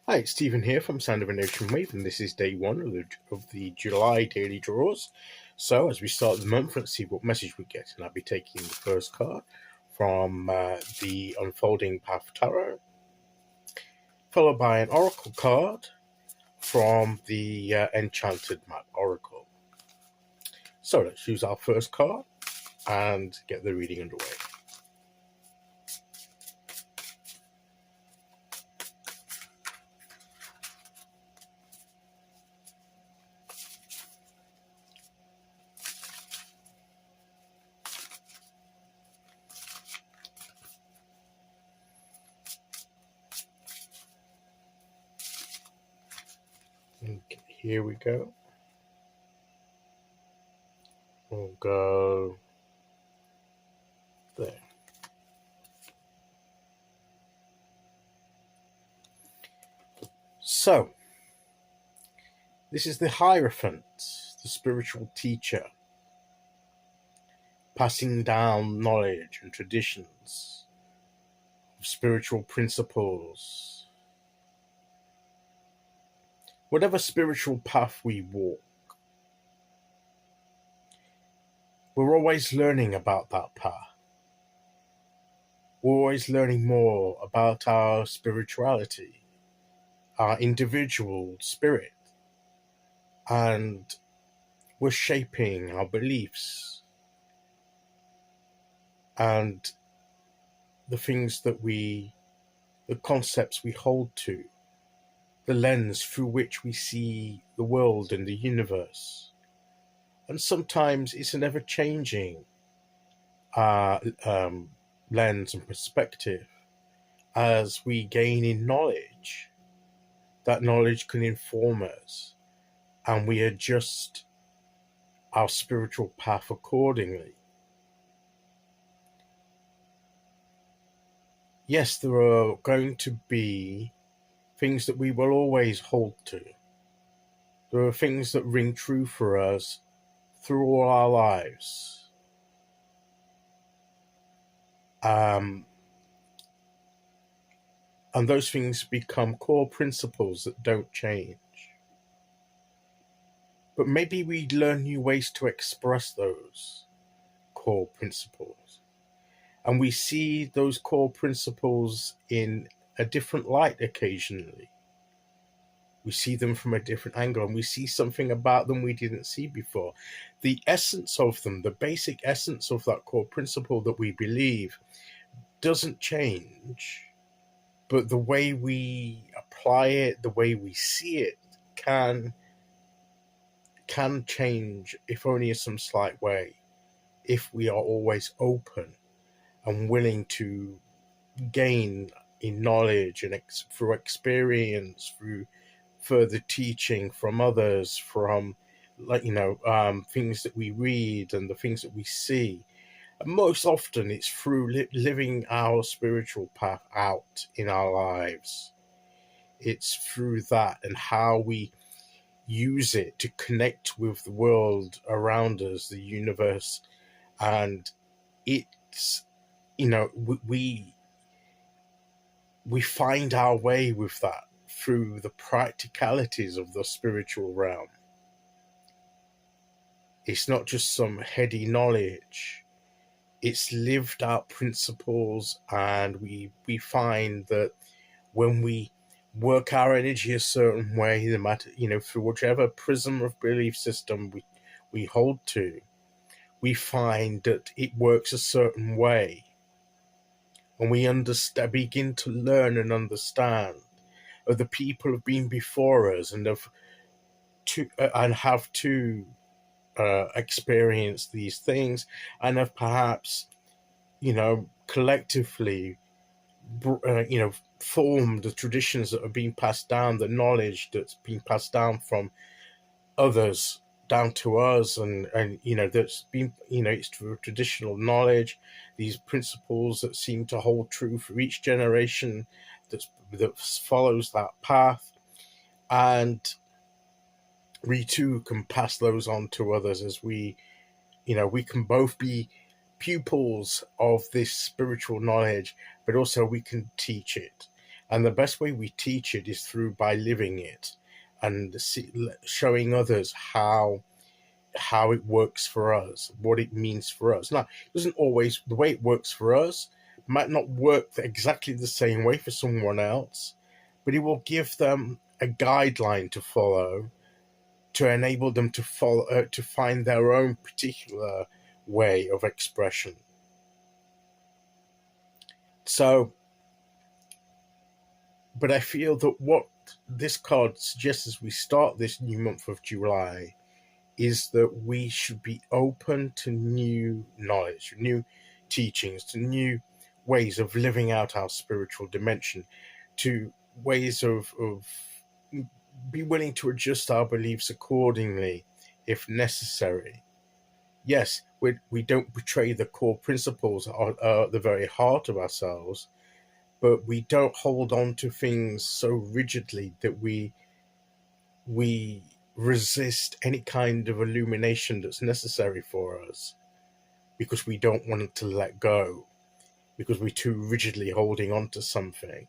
Hi, it's Stephen here from Sound of an Ocean Wave, and this is day one of the July daily draws. So, as we start the month, let's see what message we get. And I'll be taking the first card from the Unfolding Path Tarot, followed by an Oracle card from the Enchanted Map Oracle. So, let's use our first card and get the reading underway. Okay, here we go. We'll go there. So, this is the Hierophant, the spiritual teacher, passing down knowledge and traditions of spiritual principles. Whatever spiritual path we walk, we're always learning about that path. We're always learning more about our spirituality, our individual spirit, and we're shaping our beliefs and the things that the concepts we hold to, the lens through which we see the world and the universe. And sometimes it's an ever-changing lens and perspective as we gain in knowledge. That knowledge can inform us, and we adjust our spiritual path accordingly. Yes, there are going to be things that we will always hold to. There are things that ring true for us through all our lives. And those things become core principles that don't change. But maybe we learn new ways to express those core principles. And we see those core principles in a different light occasionally. We see them from a different angle, and we see something about them we didn't see before. The essence of them, the basic essence of that core principle that we believe, doesn't change, but the way we apply it, the way we see it, can change, if only in some slight way, if we are always open and willing to gain in knowledge and through experience, through further teaching from others, from things that we read and the things that we see. And most often it's through living our spiritual path out in our lives. It's through that and how we use it to connect with the world around us, the universe, and it's, we find our way with that through the practicalities of the spiritual realm. It's not just some heady knowledge, it's lived out principles, and we find that when we work our energy a certain way, no matter, through whichever prism of belief system we hold to, we find that it works a certain way. And we begin to learn and understand of the people who have been before us and have experienced these things, and have perhaps, collectively, formed the traditions that are being passed down, the knowledge that's being passed down from others down to us, and that's been, it's through traditional knowledge, these principles that seem to hold true for each generation that follows that path, and we too can pass those on to others as we can both be pupils of this spiritual knowledge, but also we can teach it. And the best way we teach it is by living it and showing others how it works for us, what it means for us. Now, it doesn't always, the way it works for us might not work exactly the same way for someone else, but it will give them a guideline to follow to enable them to follow, to find their own particular way of expression. So, but I feel that what this card suggests as we start this new month of July is that we should be open to new knowledge, new teachings, to new ways of living out our spiritual dimension, to ways of be willing to adjust our beliefs accordingly if necessary. Yes, we don't betray the core principles at the very heart of ourselves, but we don't hold on to things so rigidly that we resist any kind of illumination that's necessary for us, because we don't want it to let go, because we're too rigidly holding on to something.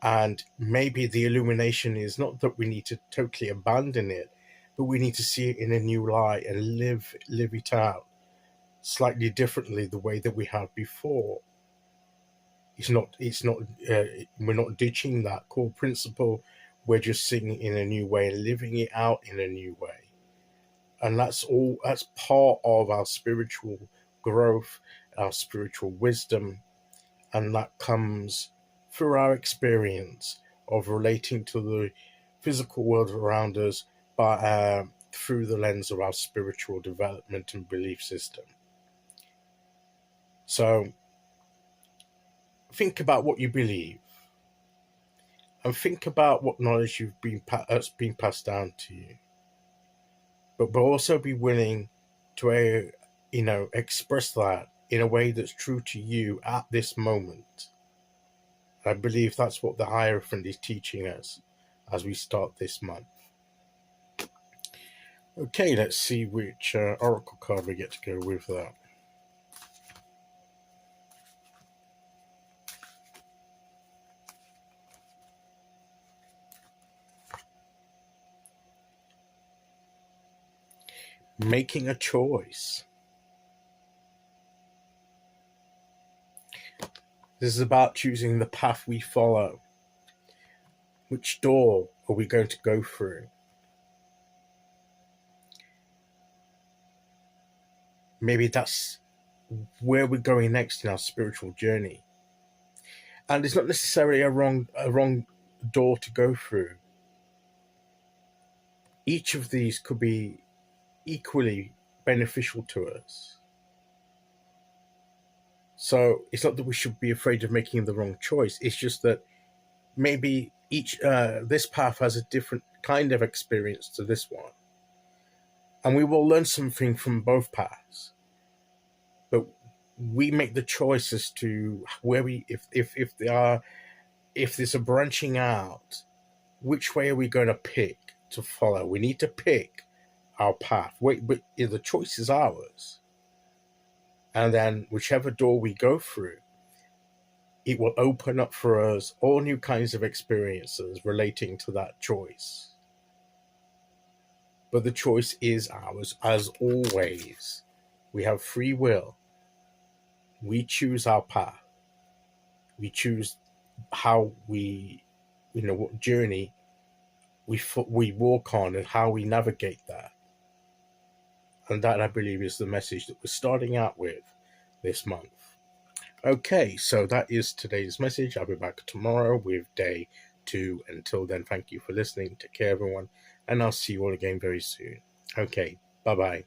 And maybe the illumination is not that we need to totally abandon it, but we need to see it in a new light and live it out slightly differently the way that we have before. We're not ditching that core principle. We're just seeing it in a new way and living it out in a new way. And that's part of our spiritual growth, our spiritual wisdom. And that comes through our experience of relating to the physical world around us through the lens of our spiritual development and belief system. So think about what you believe, and think about what knowledge that's been passed down to you. But also be willing to, express that in a way that's true to you at this moment. I believe that's what the Hierophant is teaching us as we start this month. Okay, let's see which Oracle card we get to go with that. Making a choice. This is about choosing the path we follow. Which door are we going to go through? Maybe that's where we're going next in our spiritual journey. And it's not necessarily a wrong door to go through. Each of these could be equally beneficial to us. So it's not that we should be afraid of making the wrong choice. It's just that maybe this path has a different kind of experience to this one, and we will learn something from both paths. But we make the choice as to where if there's a branching out, which way are we going to pick to follow? We need to pick our path. But the choice is ours, and then whichever door we go through, it will open up for us all new kinds of experiences relating to that choice. But the choice is ours, as always. We have free will. We choose our path. We choose how what journey we walk on and how we navigate that. And that, I believe, is the message that we're starting out with this month. Okay, so that is today's message. I'll be back tomorrow with day 2. Until then, thank you for listening. Take care, everyone, and I'll see you all again very soon. Okay, bye-bye.